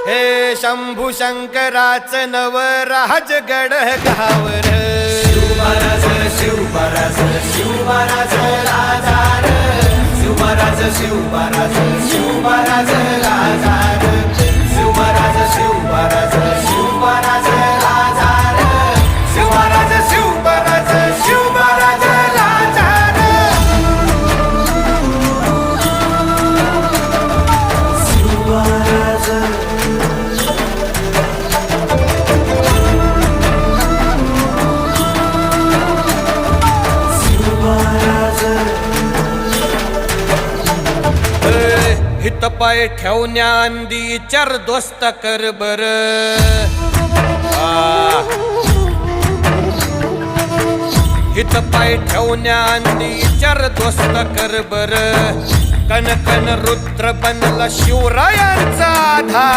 हे शंभू शंकराचं नवराज गड गावर शिवमहाराज शिवमहाराज शिवमहाराज राजार शिवमहाराज शिवमहाराज शिवमहाराज राजार शिवमहाराज शिवमहाराज शिवमहाराज राजार शिवमहाराज शिवमहाराज शिवमहाराज राजार शिवमहाराज हित पाय ठेवण्या अंदी चार दोस्त कर बर हित पाय ठेवण्या अंदी चार दोस्त कर बर कन कन रुद्र बनला शिवरायांचा आधार